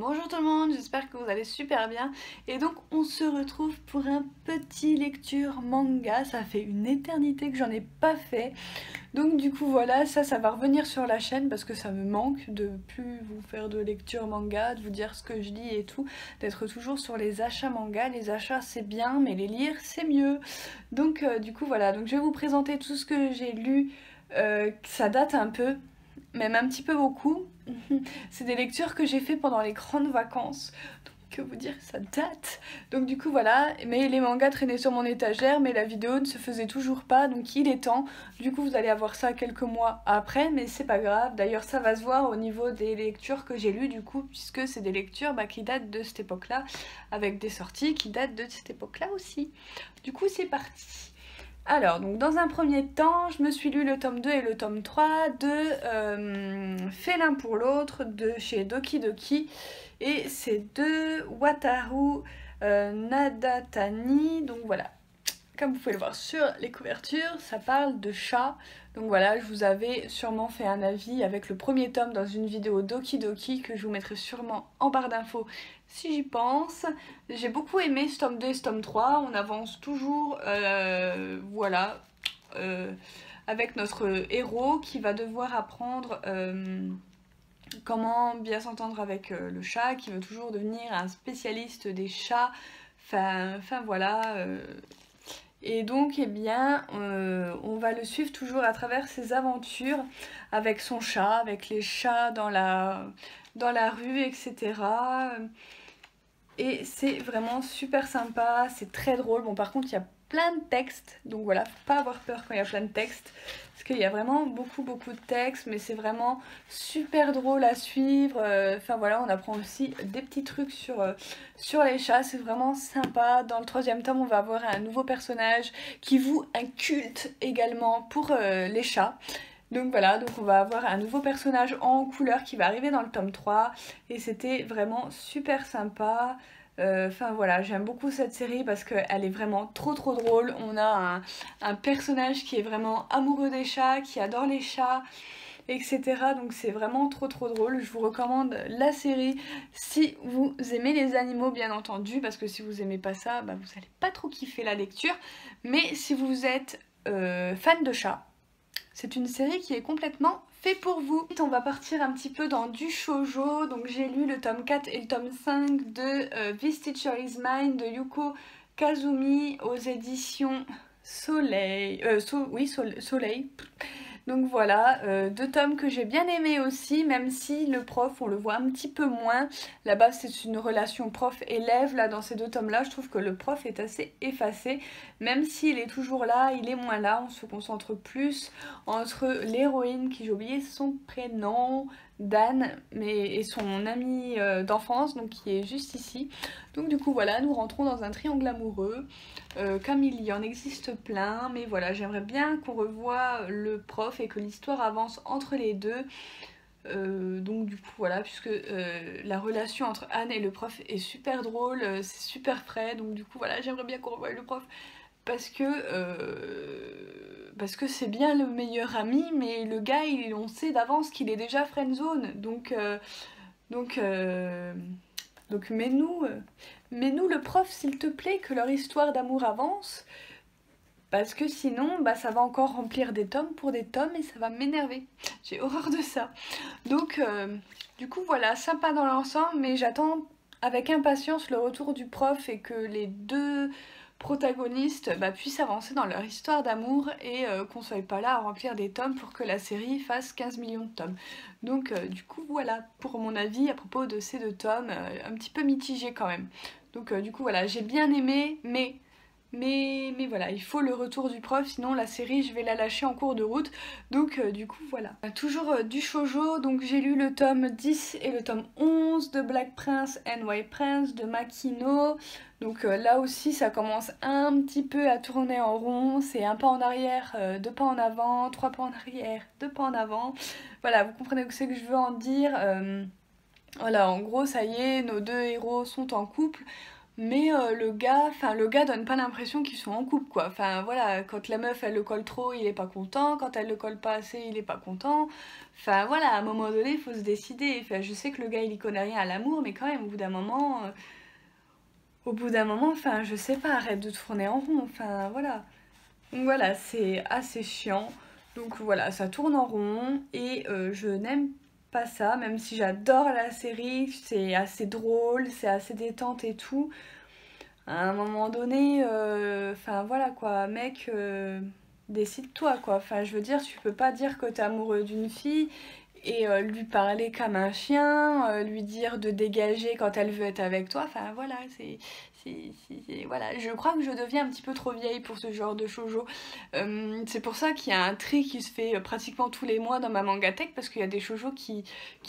Bonjour tout le monde, j'espère que vous allez super bien. Et donc on se retrouve pour un petit lecture manga. Ça fait une éternité que j'en ai pas fait. Donc du coup voilà, ça va revenir sur la chaîne parce que ça me manque de plus vous faire de lecture manga, de vous dire ce que je lis et tout, d'être toujours sur les achats manga. Les achats c'est bien, mais les lire c'est mieux. Donc du coup voilà, donc je vais vous présenter tout ce que j'ai lu. Ça date un peu, même un petit peu beaucoup. C'est des lectures que j'ai fait pendant les grandes vacances. Donc, que vous dire, ça date. Donc du coup voilà, mais les mangas traînaient sur mon étagère, mais la vidéo ne se faisait toujours pas, donc il est temps. Du coup vous allez avoir ça quelques mois après, mais c'est pas grave. D'ailleurs ça va se voir au niveau des lectures que j'ai lues du coup, puisque c'est des lectures qui datent de cette époque-là, avec des sorties qui datent de cette époque-là aussi. Du coup c'est parti. Alors, donc dans un premier temps, je me suis lu le tome 2 et le tome 3 de Fait l'un pour l'autre de chez Doki Doki. Et c'est de Wataru Nadatani. Donc voilà, comme vous pouvez le voir sur les couvertures, ça parle de chats. Donc voilà, je vous avais sûrement fait un avis avec le premier tome dans une vidéo Doki Doki que je vous mettrai sûrement en barre d'infos si j'y pense. J'ai beaucoup aimé ce tome 2 et ce tome 3, on avance toujours, voilà, avec notre héros qui va devoir apprendre comment bien s'entendre avec le chat, qui veut toujours devenir un spécialiste des chats, enfin voilà. Et donc, eh bien, on va le suivre toujours à travers ses aventures avec son chat, avec les chats dans la rue, etc. Et c'est vraiment super sympa, c'est très drôle. Bon, par contre, il y a plein de textes, donc voilà, faut pas avoir peur quand il y a plein de textes, parce qu'il y a vraiment beaucoup de textes, mais c'est vraiment super drôle à suivre. Enfin voilà, on apprend aussi des petits trucs sur les chats, c'est vraiment sympa. Dans le troisième tome, on va avoir un nouveau personnage qui voue un culte également pour les chats. Donc voilà, donc on va avoir un nouveau personnage en couleur qui va arriver dans le tome 3 et c'était vraiment super sympa. Enfin voilà, j'aime beaucoup cette série parce qu'elle est vraiment trop drôle. On a un personnage qui est vraiment amoureux des chats, qui adore les chats, etc. Donc c'est vraiment trop drôle. Je vous recommande la série si vous aimez les animaux bien entendu, parce que si vous aimez pas ça, bah, vous allez pas trop kiffer la lecture. Mais si vous êtes fan de chats, c'est une série qui est complètement fait pour vous. On va partir un petit peu dans du shoujo. Donc j'ai lu le tome 4 et le tome 5 de This Teacher is Mine de Yuko Kazumi aux éditions Soleil. Soleil. Donc voilà, deux tomes que j'ai bien aimés aussi, même si le prof, on le voit un petit peu moins. Là-bas, c'est une relation prof-élève. Là, dans ces deux tomes-là, je trouve que le prof est assez effacé. Même s'il est toujours là, il est moins là. On se concentre plus entre l'héroïne, qui j'ai oublié son prénom, Dan, et son amie d'enfance, donc qui est juste ici. Donc du coup, voilà, nous rentrons dans un triangle amoureux. Comme il y en existe plein, mais voilà, j'aimerais bien qu'on revoie le prof et que l'histoire avance entre les deux. Donc du coup voilà, puisque la relation entre Anne et le prof est super drôle, c'est super frais, donc du coup voilà, j'aimerais bien qu'on revoie le prof parce que c'est bien le meilleur ami, mais le gars, on sait d'avance qu'il est déjà friendzone, donc, euh, donc mets-nous le prof s'il te plaît, que leur histoire d'amour avance, parce que sinon bah, ça va encore remplir des tomes pour des tomes et ça va m'énerver. J'ai horreur de ça. Donc du coup voilà, sympa dans l'ensemble, mais j'attends avec impatience le retour du prof et que les deux protagonistes puissent avancer dans leur histoire d'amour et qu'on soit pas là à remplir des tomes pour que la série fasse 15 millions de tomes. Donc du coup voilà pour mon avis à propos de ces deux tomes, un petit peu mitigé quand même. Donc du coup voilà, j'ai bien aimé, mais voilà, il faut le retour du prof, sinon la série je vais la lâcher en cours de route. Donc du coup voilà. Toujours du shoujo, donc j'ai lu le tome 10 et le tome 11 de Black Prince and White Prince de Makino. Donc là aussi ça commence un petit peu à tourner en rond, c'est un pas en arrière, deux pas en avant, trois pas en arrière, deux pas en avant. Voilà, vous comprenez ce que je veux en dire. Voilà, en gros ça y est, nos deux héros sont en couple. mais le gars donne pas l'impression qu'ils sont en couple quoi. Enfin voilà, quand la meuf elle le colle trop, il est pas content, quand elle le colle pas assez, il est pas content. Enfin voilà, à un moment donné, il faut se décider. Enfin, je sais que le gars il y connaît rien à l'amour, mais quand même au bout d'un moment, enfin je sais pas, arrête de tourner en rond, enfin voilà. Donc voilà, c'est assez chiant. Donc voilà, ça tourne en rond et je n'aime pas ça, même si j'adore la série, c'est assez drôle, c'est assez détente et tout. À un moment donné, enfin voilà quoi, mec, décide-toi quoi. Enfin, je veux dire, tu peux pas dire que t'es amoureux d'une fille et lui parler comme un chien, lui dire de dégager quand elle veut être avec toi. Enfin voilà, voilà. Je crois que je deviens un petit peu trop vieille pour ce genre de shoujo. C'est pour ça qu'il y a un tri qui se fait pratiquement tous les mois dans ma mangatech parce qu'il y a des shoujo qui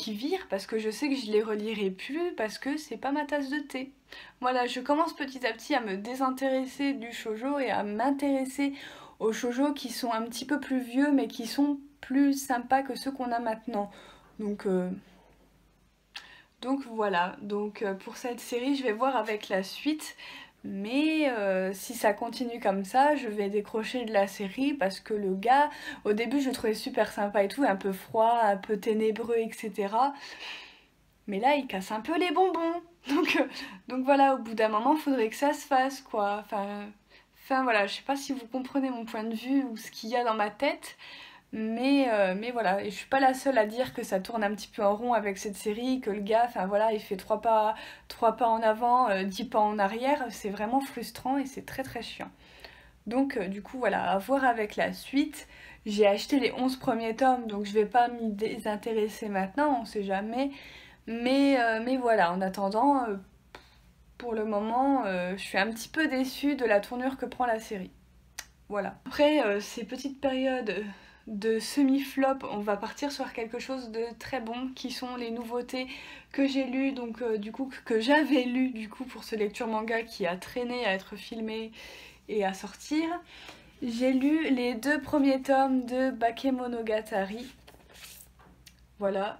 virent parce que je sais que je les relirai plus parce que c'est pas ma tasse de thé. Voilà, je commence petit à petit à me désintéresser du shoujo et à m'intéresser aux shoujo qui sont un petit peu plus vieux mais qui sont plus sympas que ceux qu'on a maintenant. Donc, voilà, pour cette série je vais voir avec la suite. Mais si ça continue comme ça, je vais décrocher de la série parce que le gars, au début je le trouvais super sympa et tout, un peu froid, un peu ténébreux, etc. Mais là, il casse un peu les bonbons. Donc voilà, au bout d'un moment, faudrait que ça se fasse, quoi. Enfin voilà, je sais pas si vous comprenez mon point de vue ou ce qu'il y a dans ma tête. Mais voilà, et je suis pas la seule à dire que ça tourne un petit peu en rond avec cette série, que le gars, enfin voilà, il fait trois pas en avant, 10 pas en arrière, c'est vraiment frustrant et c'est très très chiant. Donc du coup voilà, à voir avec la suite. J'ai acheté les 11 premiers tomes, donc je vais pas m'y désintéresser maintenant, on sait jamais. Mais voilà, en attendant, pour le moment, je suis un petit peu déçue de la tournure que prend la série. Voilà. Après ces petites périodes de semi-flop, on va partir sur quelque chose de très bon, qui sont les nouveautés que j'ai lues, donc du coup que j'avais lues du coup pour ce lecture manga qui a traîné à être filmé et à sortir. J'ai lu les 2 premiers tomes de Bakemonogatari. Voilà,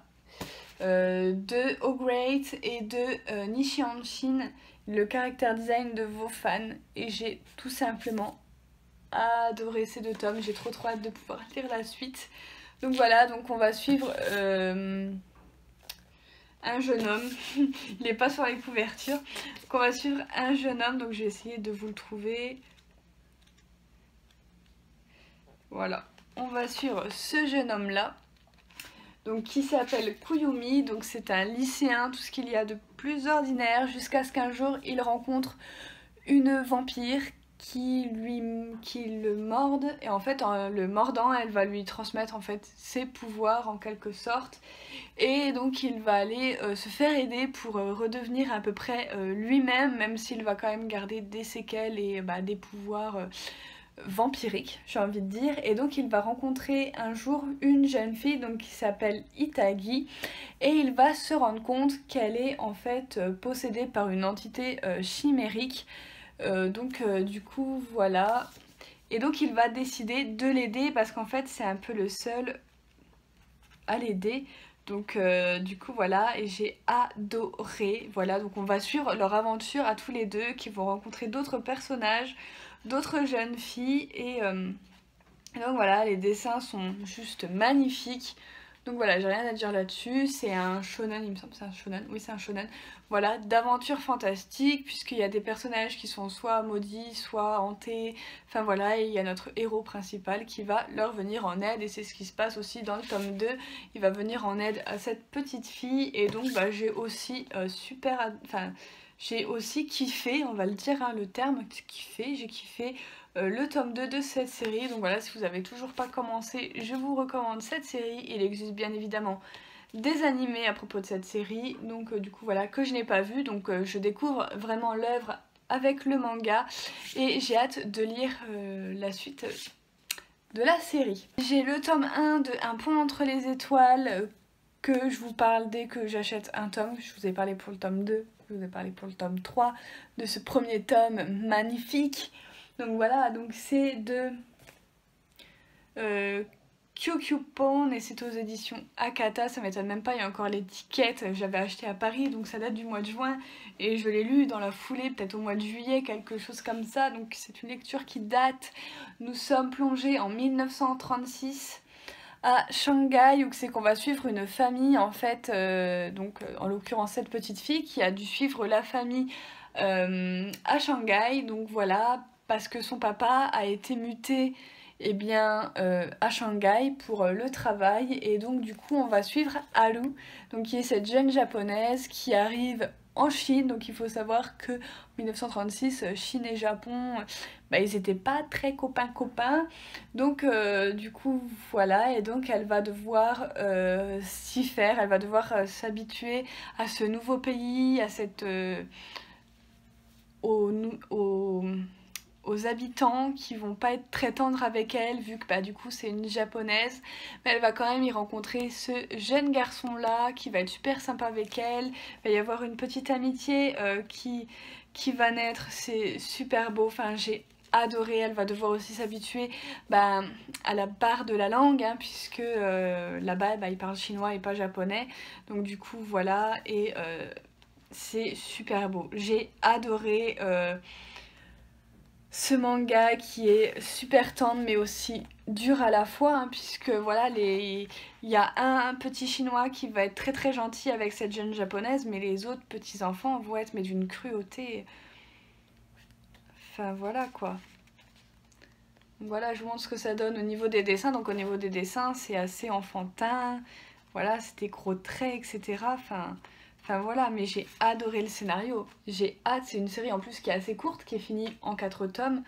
de Oh Great et de Nishi Hanshin, le caractère design de vos fans. Et j'ai tout simplement adoré ces 2 tomes. J'ai trop hâte de pouvoir lire la suite. Donc voilà, donc on va suivre un jeune homme. Il n'est pas sur les couvertures. Donc on va suivre un jeune homme. Donc je vais essayer de vous le trouver. Voilà. On va suivre ce jeune homme là. Donc qui s'appelle Kuyumi, donc c'est un lycéen, tout ce qu'il y a de plus ordinaire, jusqu'à ce qu'un jour il rencontre une vampire qui le morde, et en fait en le mordant elle va lui transmettre en fait ses pouvoirs en quelque sorte, et donc il va aller se faire aider pour redevenir à peu près lui-même, même s'il va quand même garder des séquelles et des pouvoirs vampirique, j'ai envie de dire, et donc il va rencontrer un jour une jeune fille donc qui s'appelle Itagi, et il va se rendre compte qu'elle est en fait possédée par une entité chimérique, du coup voilà, et donc il va décider de l'aider parce qu'en fait c'est un peu le seul à l'aider. Donc du coup voilà, et j'ai adoré. Voilà, donc on va suivre leur aventure à tous les deux, qui vont rencontrer d'autres personnages, d'autres jeunes filles, et donc voilà, les dessins sont juste magnifiques. Donc voilà, j'ai rien à dire là-dessus. C'est un shonen, il me semble, c'est un shonen. Oui, c'est un shonen. Voilà, d'aventure fantastique, puisqu'il y a des personnages qui sont soit maudits, soit hantés. Enfin voilà, et il y a notre héros principal qui va leur venir en aide, et c'est ce qui se passe aussi dans le tome 2. Il va venir en aide à cette petite fille, et donc j'ai aussi j'ai aussi kiffé, on va le dire, hein, le terme kiffé, j'ai kiffé le tome 2 de cette série. Donc voilà, si vous avez toujours pas commencé, je vous recommande cette série. Il existe bien évidemment des animés à propos de cette série, donc du coup voilà, que je n'ai pas vu, donc je découvre vraiment l'œuvre avec le manga, et j'ai hâte de lire la suite de la série. J'ai le tome 1 de Un pont entre les étoiles, que je vous parle dès que j'achète un tome. Je vous ai parlé pour le tome 2, je vous ai parlé pour le tome 3 de ce premier tome magnifique. Donc voilà, donc c'est de Kyokyu-pon et c'est aux éditions Akata, ça m'étonne même pas, il y a encore l'étiquette, j'avais acheté à Paris donc ça date du mois de juin et je l'ai lu dans la foulée, peut-être au mois de juillet, quelque chose comme ça, donc c'est une lecture qui date. Nous sommes plongés en 1936 à Shanghai où c'est qu'on va suivre une famille en fait, en l'occurrence cette petite fille qui a dû suivre la famille à Shanghai, donc voilà, parce que son papa a été muté à Shanghai pour le travail et donc du coup on va suivre Haru, donc qui est cette jeune japonaise qui arrive en Chine, donc il faut savoir que en 1936 Chine et Japon ils étaient pas très copains, donc du coup voilà, et donc elle va devoir s'y faire, elle va devoir s'habituer à ce nouveau pays, à cette aux habitants qui vont pas être très tendres avec elle vu que du coup c'est une japonaise, mais elle va quand même y rencontrer ce jeune garçon là qui va être super sympa avec elle, il va y avoir une petite amitié qui va naître, c'est super beau, enfin j'ai adoré. Elle va devoir aussi s'habituer à la barre de la langue puisque là-bas ils parlent chinois et pas japonais, donc du coup voilà, et c'est super beau, j'ai adoré ce manga qui est super tendre mais aussi dur à la fois puisque voilà, il y a un petit chinois qui va être très très gentil avec cette jeune japonaise, mais les autres petits enfants vont être d'une cruauté, enfin voilà quoi. Voilà, je vous montre ce que ça donne au niveau des dessins. Donc au niveau des dessins c'est assez enfantin, voilà, c'est des gros traits etc. Enfin voilà, mais j'ai adoré le scénario, j'ai hâte, c'est une série en plus qui est assez courte, qui est finie en 4 tomes,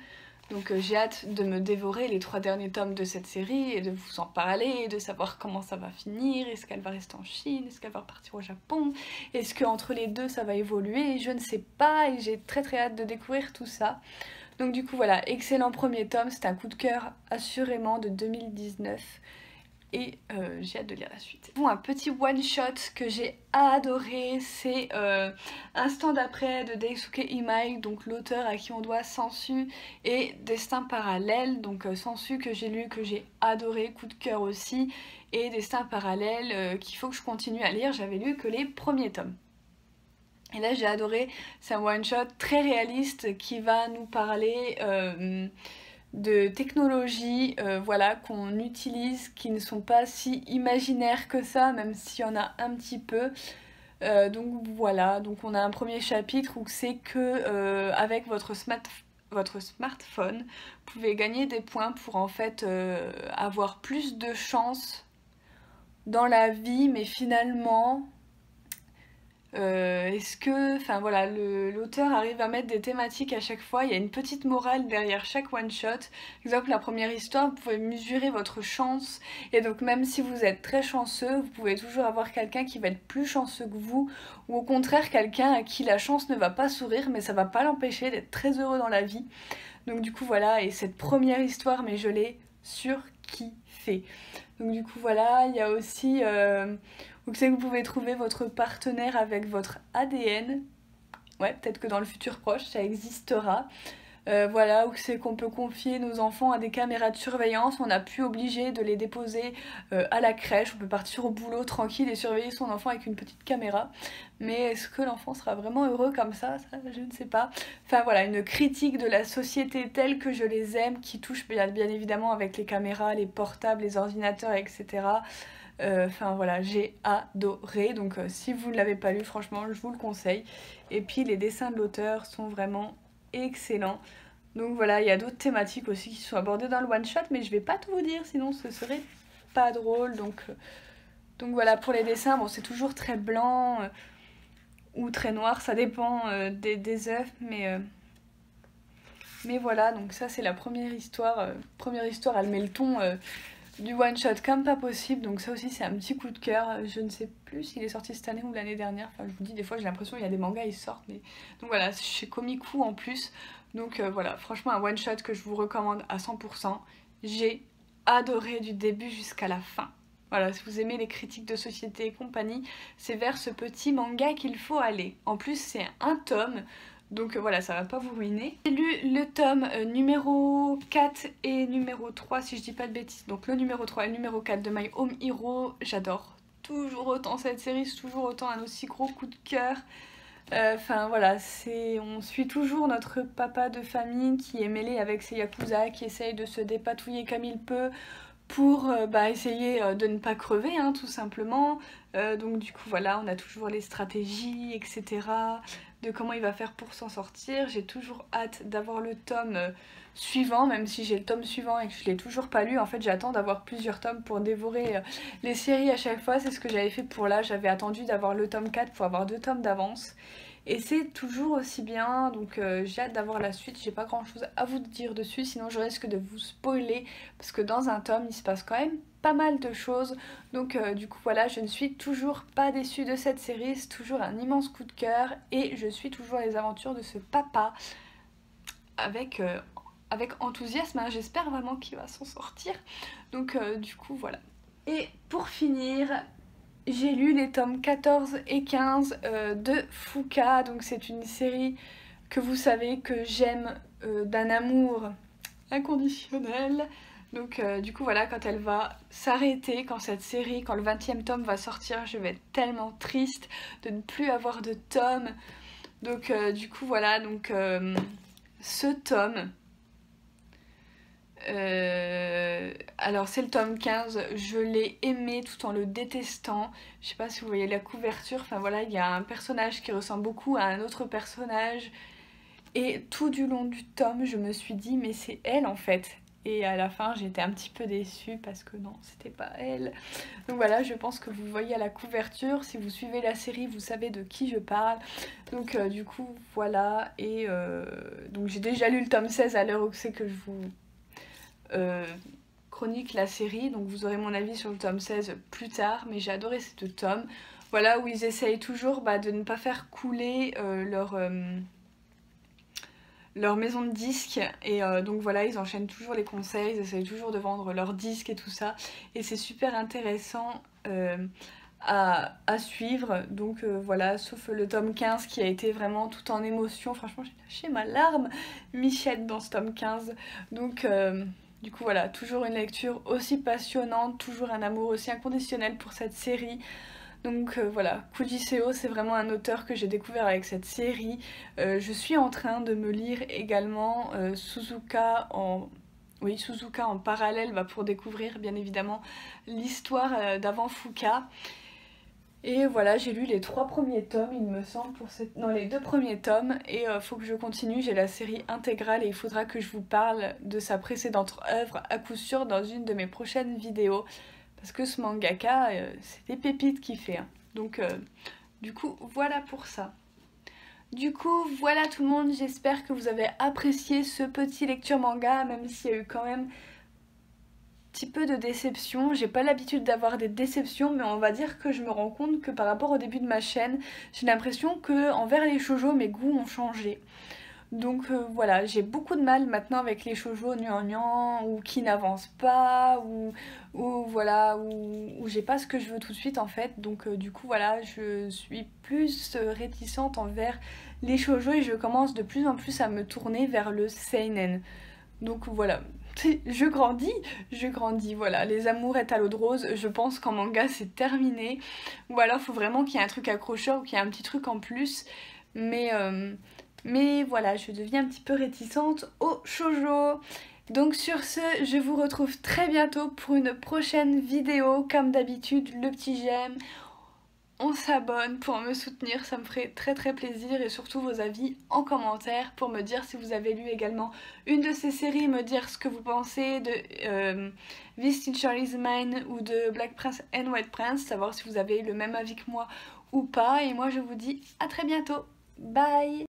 donc j'ai hâte de me dévorer les 3 derniers tomes de cette série et de vous en parler, de savoir comment ça va finir, est-ce qu'elle va rester en Chine, est-ce qu'elle va repartir au Japon, est-ce qu'entre les deux ça va évoluer, je ne sais pas, et j'ai très très hâte de découvrir tout ça. Donc du coup voilà, excellent premier tome, c'est un coup de cœur assurément de 2019. Et j'ai hâte de lire la suite. Bon, un petit one shot que j'ai adoré, c'est Instant d'après de Daisuke Imai, donc l'auteur à qui on doit Sensu et Destin parallèle. Donc Sensu que j'ai lu, que j'ai adoré, coup de cœur aussi, et Destin parallèle qu'il faut que je continue à lire, j'avais lu que les premiers tomes. Et là j'ai adoré, c'est un one shot très réaliste qui va nous parler de technologies voilà, qu'on utilise, qui ne sont pas si imaginaires que ça, même s'il y en a un petit peu. Donc voilà, donc on a un premier chapitre où c'est que avec votre smartphone, vous pouvez gagner des points pour en fait avoir plus de chance dans la vie, mais finalement est-ce que, enfin voilà, l'auteur arrive à mettre des thématiques à chaque fois, il y a une petite morale derrière chaque one shot. Par exemple, la première histoire, vous pouvez mesurer votre chance, et donc même si vous êtes très chanceux, vous pouvez toujours avoir quelqu'un qui va être plus chanceux que vous, ou au contraire quelqu'un à qui la chance ne va pas sourire, mais ça va pas l'empêcher d'être très heureux dans la vie. Donc du coup voilà, et cette première histoire, mais je l'ai surkiffée. Donc du coup voilà, il y a aussi où c'est que vous pouvez trouver votre partenaire avec votre ADN. Ouais, peut-être que dans le futur proche ça existera. Voilà, où c'est qu'on peut confier nos enfants à des caméras de surveillance, on n'a plus obligé de les déposer à la crèche, on peut partir au boulot tranquille et surveiller son enfant avec une petite caméra. Mais est-ce que l'enfant sera vraiment heureux comme ça je ne sais pas. Enfin voilà, une critique de la société telle que je les aime, qui touche bien évidemment avec les caméras, les portables, les ordinateurs, etc. Enfin voilà, j'ai adoré, donc si vous ne l'avez pas lu, franchement je vous le conseille. Et puis les dessins de l'auteur sont vraiment excellent. Donc voilà, il y a d'autres thématiques aussi qui sont abordées dans le one shot, mais je vais pas tout vous dire, sinon ce serait pas drôle. Donc voilà, pour les dessins, bon c'est toujours très blanc ou très noir, ça dépend des œuvres, mais voilà, donc ça c'est la première histoire. Elle met le ton du one shot comme pas possible, donc ça aussi c'est un petit coup de cœur. Je ne sais plus s'il est sorti cette année ou l'année dernière, enfin je vous dis, des fois j'ai l'impression qu'il y a des mangas ils sortent, mais donc voilà, c'est chez Komiku en plus, donc voilà, franchement un one shot que je vous recommande à 100%. J'ai adoré du début jusqu'à la fin. Voilà, si vous aimez les critiques de société et compagnie, c'est vers ce petit manga qu'il faut aller. En plus c'est un tome, Donc voilà, ça va pas vous ruiner. J'ai lu le tome numéro 4 et numéro 3 si je dis pas de bêtises. Donc le numéro 3 et le numéro 4 de My Home Hero. J'adore toujours autant cette série, c'est toujours autant un aussi gros coup de cœur. Enfin voilà, on suit toujours notre papa de famille qui est mêlé avec ses yakuza, qui essaye de se dépatouiller comme il peut pour essayer de ne pas crever, hein, tout simplement. Donc du coup voilà, on a toujours les stratégies, etc. de comment il va faire pour s'en sortir. J'ai toujours hâte d'avoir le tome suivant, même si j'ai le tome suivant et que je l'ai toujours pas lu. En fait, j'attends d'avoir plusieurs tomes pour dévorer les séries à chaque fois. C'est ce que j'avais fait pour là, j'avais attendu d'avoir le tome 4 pour avoir 2 tomes d'avance. Et c'est toujours aussi bien, donc j'ai hâte d'avoir la suite. J'ai pas grand chose à vous dire dessus, sinon je risque de vous spoiler, parce que dans un tome il se passe quand même pas mal de choses. Donc du coup voilà, je ne suis toujours pas déçue de cette série, c'est toujours un immense coup de cœur. Et je suis toujours les aventures de ce papa avec enthousiasme, hein. J'espère vraiment qu'il va s'en sortir. Donc du coup voilà. Et pour finir, j'ai lu les tomes 14 et 15 de Fuka. Donc c'est une série que vous savez que j'aime d'un amour inconditionnel. Donc du coup voilà, quand elle va s'arrêter, quand cette série, quand le 20e tome va sortir, je vais être tellement triste de ne plus avoir de tome. Donc du coup voilà, donc ce tome... alors c'est le tome 15, je l'ai aimé tout en le détestant. Je sais pas si vous voyez la couverture, enfin voilà, il y a un personnage qui ressemble beaucoup à un autre personnage. Et tout du long du tome, je me suis dit mais c'est elle en fait. Et à la fin j'étais un petit peu déçue parce que non, c'était pas elle. Donc voilà, je pense que vous voyez à la couverture, si vous suivez la série, vous savez de qui je parle. Donc du coup voilà, et donc j'ai déjà lu le tome 16 à l'heure où c'est que je vous... chronique la série, donc vous aurez mon avis sur le tome 16 plus tard, mais j'ai adoré ces 2 tomes. Voilà, où ils essayent toujours de ne pas faire couler leur maison de disques, et donc voilà, ils enchaînent toujours les conseils, ils essayent toujours de vendre leurs disques et tout ça, et c'est super intéressant à suivre. Donc voilà, sauf le tome 15 qui a été vraiment tout en émotion, franchement j'ai lâché ma larme Michette dans ce tome 15. Donc du coup voilà, toujours une lecture aussi passionnante, toujours un amour aussi inconditionnel pour cette série. Donc voilà, Koji Seo, c'est vraiment un auteur que j'ai découvert avec cette série. Je suis en train de me lire également Suzuka en parallèle, pour découvrir bien évidemment l'histoire d'avant Fuka. Et voilà, j'ai lu les 3 premiers tomes, il me semble, les 2 premiers tomes, et faut que je continue, j'ai la série intégrale et il faudra que je vous parle de sa précédente œuvre à coup sûr dans une de mes prochaines vidéos, parce que ce mangaka, c'est des pépites qu'il fait, hein. Donc du coup, voilà pour ça. Du coup, voilà tout le monde, j'espère que vous avez apprécié ce petit lecture manga, même s'il y a eu quand même petit peu de déception. J'ai pas l'habitude d'avoir des déceptions, mais on va dire que je me rends compte que par rapport au début de ma chaîne, j'ai l'impression que envers les shoujo, mes goûts ont changé. Donc voilà, j'ai beaucoup de mal maintenant avec les shoujo gnangnan, ou qui n'avancent pas, ou voilà, ou j'ai pas ce que je veux tout de suite en fait. Donc du coup voilà, je suis plus réticente envers les shoujo et je commence de plus en plus à me tourner vers le seinen. Donc voilà, je grandis, voilà. Les amourettes à l'eau de rose, je pense qu'en manga c'est terminé. Ou alors faut vraiment qu'il y ait un truc accrocheur ou qu'il y ait un petit truc en plus. Mais voilà, je deviens un petit peu réticente au shoujo. Donc sur ce, je vous retrouve très bientôt pour une prochaine vidéo. Comme d'habitude, le petit j'aime. On s'abonne pour me soutenir, ça me ferait très très plaisir, et surtout vos avis en commentaire pour me dire si vous avez lu également une de ces séries, me dire ce que vous pensez de This Teacher Is Mine ou de Black Prince and White Prince, savoir si vous avez le même avis que moi ou pas. Et moi je vous dis à très bientôt, bye.